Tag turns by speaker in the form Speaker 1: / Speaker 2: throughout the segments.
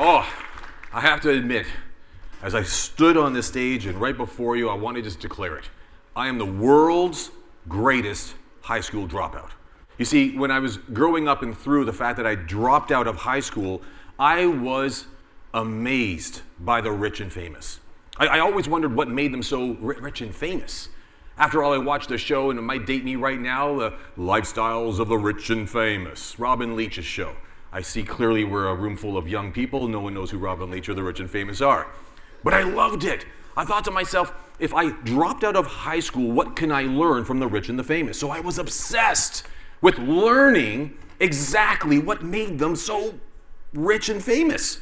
Speaker 1: Oh, I have to admit, as I stood on this stage and right before you, I want to just declare it. I am the world's greatest high school dropout. You see, when I was growing up and through the fact that I dropped out of high school, I was amazed by the rich and famous. I always wondered what made them so rich and famous. After all, I watched a show, and it might date me right now, The Lifestyles of the Rich and Famous, Robin Leach's show. I see clearly we're a room full of young people. No one knows who Robin Leach or the rich and famous are. But I loved it. I thought to myself, if I dropped out of high school, what can I learn from the rich and the famous? So I was obsessed with learning exactly what made them so rich and famous.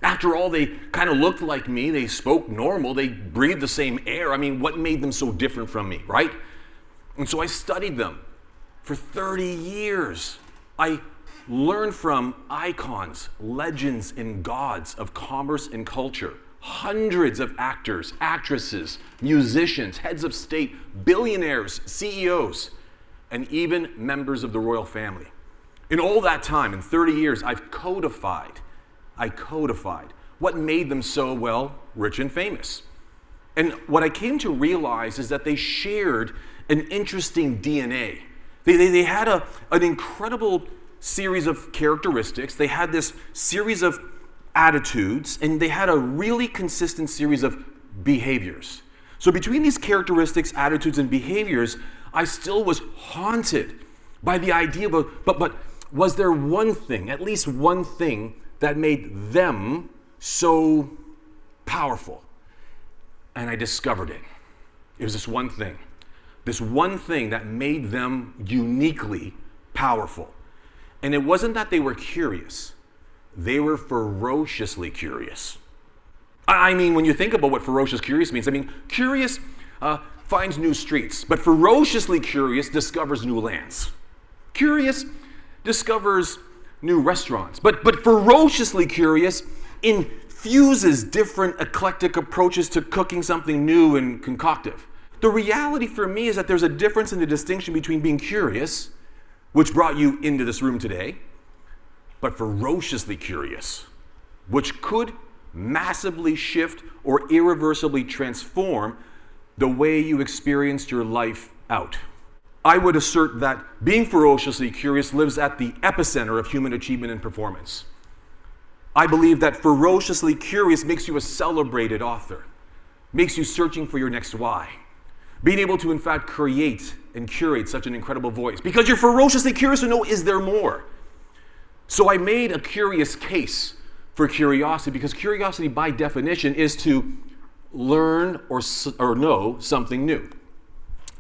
Speaker 1: After all, they kind of looked like me. They spoke normal. They breathed the same air. I mean, what made them so different from me, right? And so I studied them for 30 years. I learned from icons, legends, and gods of commerce and culture. Hundreds of actors, actresses, musicians, heads of state, billionaires, CEOs, and even members of the royal family. In all that time, in 30 years, I codified what made them so, well, rich and famous. And what I came to realize is that they shared an interesting DNA. They had an incredible series of characteristics. They had this series of attitudes, and they had a really consistent series of behaviors. So between these characteristics, attitudes, and behaviors, I still was haunted by the idea of, but was there one thing, at least one thing, that made them so powerful? And I discovered it. It was this one thing that made them uniquely powerful. And it wasn't that they were curious. They were ferociously curious. I mean, when you think about what ferocious curious means, I mean, curious finds new streets, but ferociously curious discovers new lands. Curious discovers new restaurants, but ferociously curious infuses different eclectic approaches to cooking something new and concoctive. The reality for me is that there's a difference in the distinction between being curious, which brought you into this room today, but ferociously curious, which could massively shift or irreversibly transform the way you experienced your life out. I would assert that being ferociously curious lives at the epicenter of human achievement and performance. I believe that ferociously curious makes you a celebrated author, makes you searching for your next why, being able to in fact create and curate such an incredible voice, because you're ferociously curious to know, is there more? So I made a curious case for curiosity, because curiosity by definition is to learn or know something new.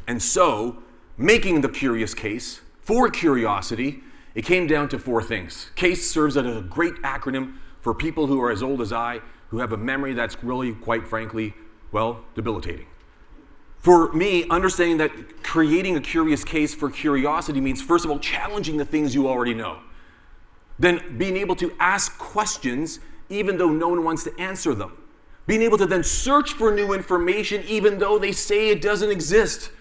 Speaker 1: And so, making the curious case for curiosity, it came down to four things. CASE serves as a great acronym for people who are as old as I, who have a memory that's really, quite frankly, well, debilitating. For me, understanding that creating a curious case for curiosity means, first of all, challenging the things you already know. Then being able to ask questions even though no one wants to answer them. Being able to then search for new information even though they say it doesn't exist.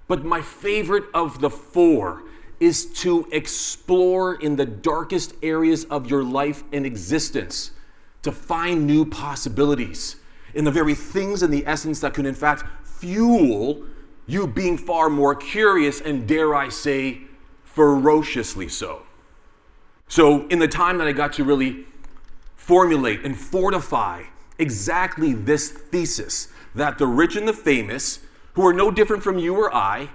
Speaker 1: But my favorite of the four is to explore in the darkest areas of your life and existence, to find new possibilities in the very things and the essence that can in fact fuel you being far more curious and, dare I say, ferociously so. So in the time that I got to really formulate and fortify exactly this thesis, that the rich and the famous, who are no different from you or I,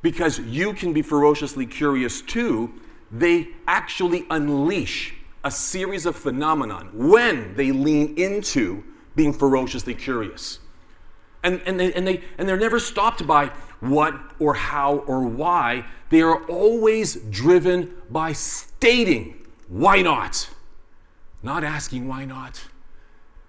Speaker 1: because you can be ferociously curious too, they actually unleash a series of phenomenon when they lean into being ferociously curious. And they're never stopped by what or how or why. They are always driven by stating, why not? Not asking why not.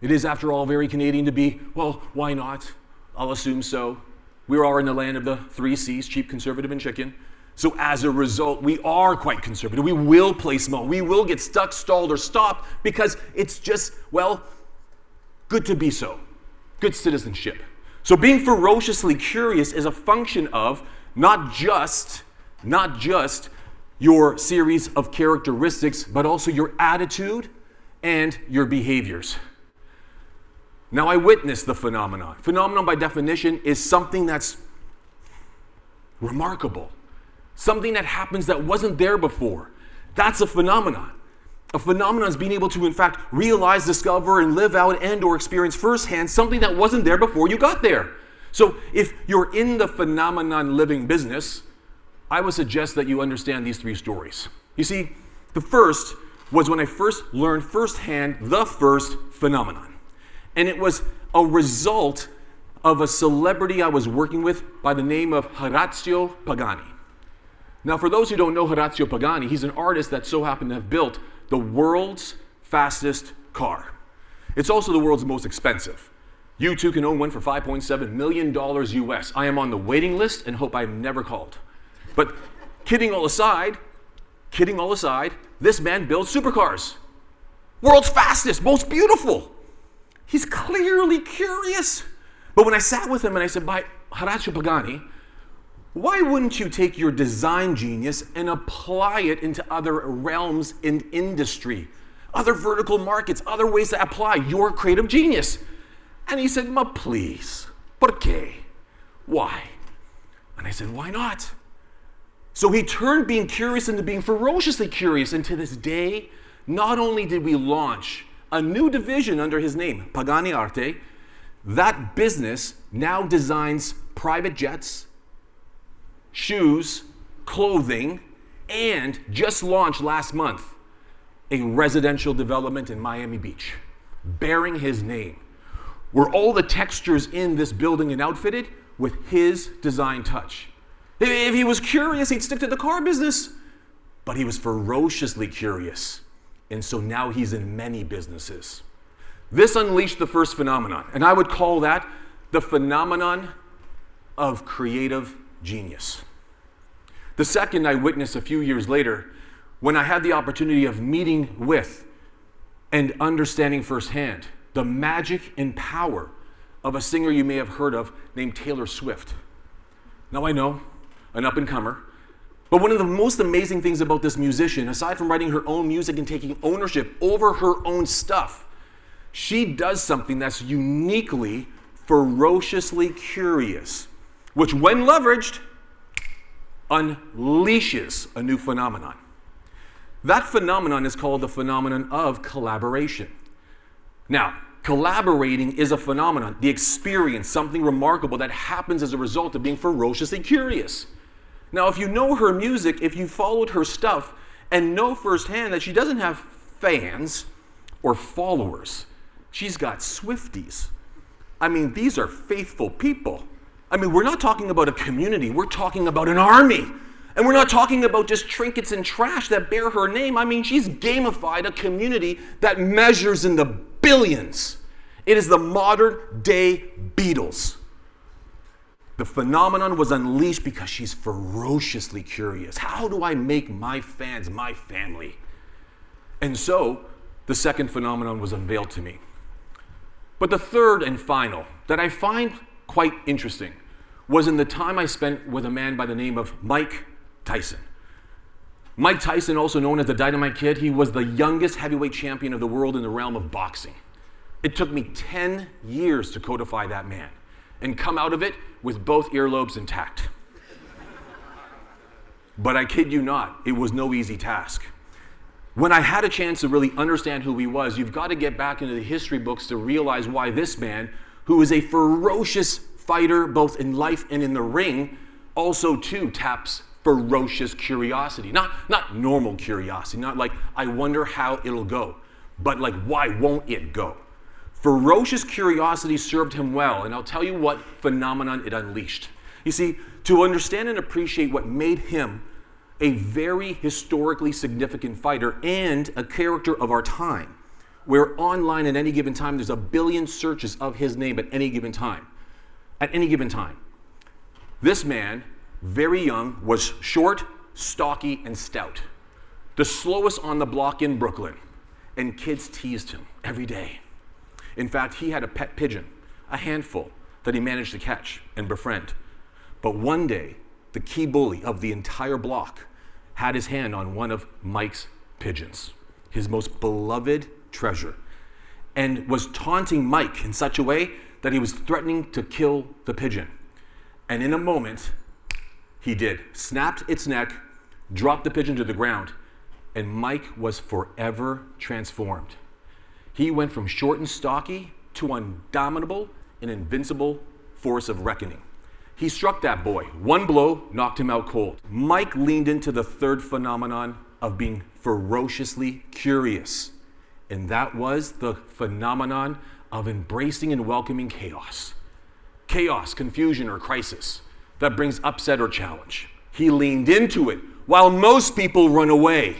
Speaker 1: It is, after all, very Canadian to be, well, why not? I'll assume so. We are in the land of the three C's, cheap, conservative, and chicken. So as a result, we are quite conservative. We will play small. We will get stuck, stalled, or stopped because it's just, well, good to be so. Good citizenship. So being ferociously curious is a function of not just your series of characteristics, but also your attitude and your behaviors. Now, I witnessed the phenomenon. Phenomenon, by definition, is something that's remarkable. Something that happens that wasn't there before. That's a phenomenon. A phenomenon is being able to, in fact, realize, discover, and live out and or experience firsthand something that wasn't there before you got there. So if you're in the phenomenon living business, I would suggest that you understand these 3 stories. You see, the first was when I first learned firsthand the first phenomenon. And it was a result of a celebrity I was working with by the name of Horacio Pagani. Now, for those who don't know Horacio Pagani, he's an artist that so happened to have built the world's fastest car. It's also the world's most expensive. You too can own one for $5.7 million US. I am on the waiting list and hope I'm never called. But kidding all aside, this man builds supercars. World's fastest, most beautiful. He's clearly curious. But when I sat with him and I said, by Horacio Pagani, why wouldn't you take your design genius and apply it into other realms in industry, other vertical markets, other ways to apply your creative genius? And he said, "Ma, please, ¿por qué? Why?" And I said, "Why not?" So he turned being curious into being ferociously curious. And to this day, not only did we launch a new division under his name, Pagani Arte, that business now designs private jets, shoes, clothing, and just launched last month a residential development in Miami Beach, bearing his name, where all the textures in this building and outfitted with his design touch. If he was curious, he'd stick to the car business, but he was ferociously curious, and so now he's in many businesses. This unleashed the first phenomenon, and I would call that the phenomenon of creative genius. The second I witnessed a few years later when I had the opportunity of meeting with and understanding firsthand the magic and power of a singer you may have heard of named Taylor Swift. Now I know, an up-and-comer, but one of the most amazing things about this musician, aside from writing her own music and taking ownership over her own stuff, she does something that's uniquely, ferociously curious, which when leveraged, unleashes a new phenomenon. That phenomenon is called the phenomenon of collaboration. Now, collaborating is a phenomenon, the experience, something remarkable that happens as a result of being ferociously curious. Now, if you know her music, if you followed her stuff, and know firsthand that she doesn't have fans or followers, she's got Swifties. I mean, these are faithful people. I mean, we're not talking about a community, we're talking about an army. And we're not talking about just trinkets and trash that bear her name. I mean, she's gamified a community that measures in the billions. It is the modern day Beatles. The phenomenon was unleashed because she's ferociously curious. How do I make my fans my family? And so, the second phenomenon was unveiled to me. But the third and final, that I find quite interesting, was in the time I spent with a man by the name of Mike Tyson. Mike Tyson, also known as the Dynamite Kid, he was the youngest heavyweight champion of the world in the realm of boxing. It took me 10 years to codify that man and come out of it with both earlobes intact. But I kid you not, it was no easy task. When I had a chance to really understand who he was, you've got to get back into the history books to realize why this man, who is a ferocious fighter both in life and in the ring, also too taps ferocious curiosity. Not normal curiosity, not like, I wonder how it'll go, but like, why won't it go? Ferocious curiosity served him well, and I'll tell you what phenomenon it unleashed. You see, to understand and appreciate what made him a very historically significant fighter and a character of our time, where online at any given time, there's 1 billion searches of his name at any given time. At any given time. This man, very young, was short, stocky, and stout. The slowest on the block in Brooklyn. And kids teased him every day. In fact, he had a pet pigeon, a handful, that he managed to catch and befriend. But one day, the key bully of the entire block had his hand on one of Mike's pigeons, his most beloved treasure, and was taunting Mike in such a way that he was threatening to kill the pigeon. And in a moment, he did. Snapped its neck, dropped the pigeon to the ground, and Mike was forever transformed. He went from short and stocky to indomitable and invincible force of reckoning. He struck that boy. One blow knocked him out cold. Mike leaned into the third phenomenon of being ferociously curious, and that was the phenomenon of embracing and welcoming chaos. Chaos, confusion, or crisis that brings upset or challenge. He leaned into it while most people run away.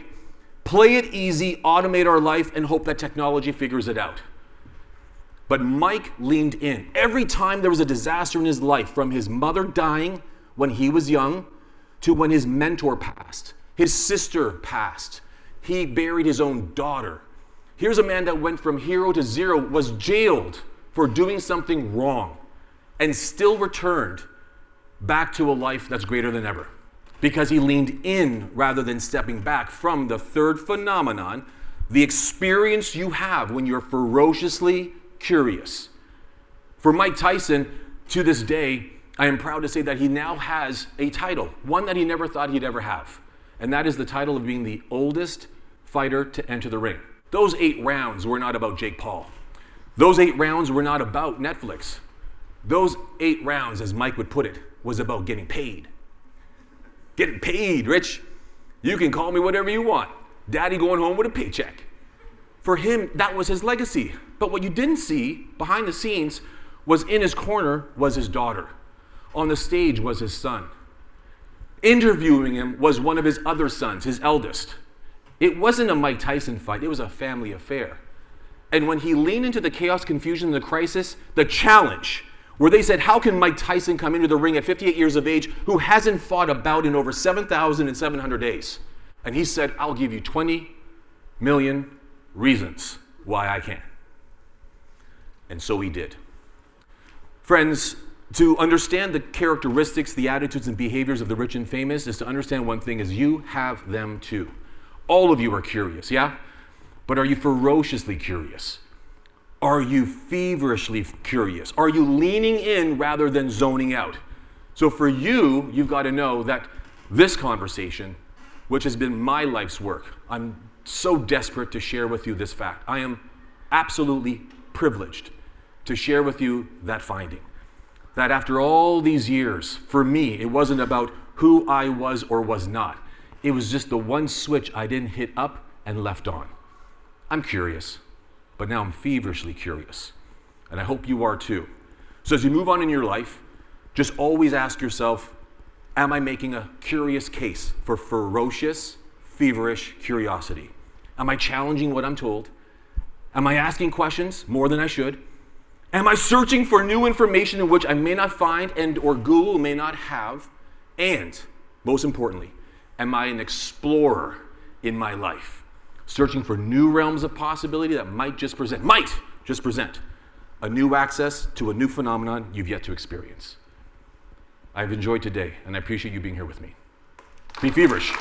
Speaker 1: Play it easy, automate our life, and hope that technology figures it out. But Mike leaned in. Every time there was a disaster in his life, from his mother dying when he was young to when his mentor passed, his sister passed, he buried his own daughter. Here's a man that went from hero to zero, was jailed for doing something wrong, and still returned back to a life that's greater than ever, because he leaned in rather than stepping back from the third phenomenon, the experience you have when you're ferociously curious. For Mike Tyson, to this day, I am proud to say that he now has a title, one that he never thought he'd ever have, and that is the title of being the oldest fighter to enter the ring. Those 8 rounds were not about Jake Paul. Those 8 rounds were not about Netflix. Those 8 rounds, as Mike would put it, was about getting paid. Getting paid, Rich. You can call me whatever you want. Daddy going home with a paycheck. For him, that was his legacy. But what you didn't see behind the scenes was in his corner was his daughter. On the stage was his son. Interviewing him was one of his other sons, his eldest. It wasn't a Mike Tyson fight, it was a family affair. And when he leaned into the chaos, confusion, and the crisis, the challenge, where they said, how can Mike Tyson come into the ring at 58 years of age who hasn't fought a bout in over 7,700 days? And he said, I'll give you 20 million reasons why I can. And so he did. Friends, to understand the characteristics, the attitudes, and behaviors of the rich and famous is to understand one thing, is you have them too. All of you are curious, yeah? But are you ferociously curious? Are you feverishly curious? Are you leaning in rather than zoning out? So for you, you've got to know that this conversation, which has been my life's work, I'm so desperate to share with you this fact. I am absolutely privileged to share with you that finding. That after all these years, for me, it wasn't about who I was or was not. It was just the one switch I didn't hit up and left on. I'm curious, but now I'm feverishly curious. And I hope you are too. So as you move on in your life, just always ask yourself, am I making a curious case for ferocious, feverish curiosity? Am I challenging what I'm told? Am I asking questions more than I should? Am I searching for new information in which I may not find and or Google may not have? And most importantly, am I an explorer in my life, searching for new realms of possibility that might just present a new access to a new phenomenon you've yet to experience? I've enjoyed today, and I appreciate you being here with me. Be feverish.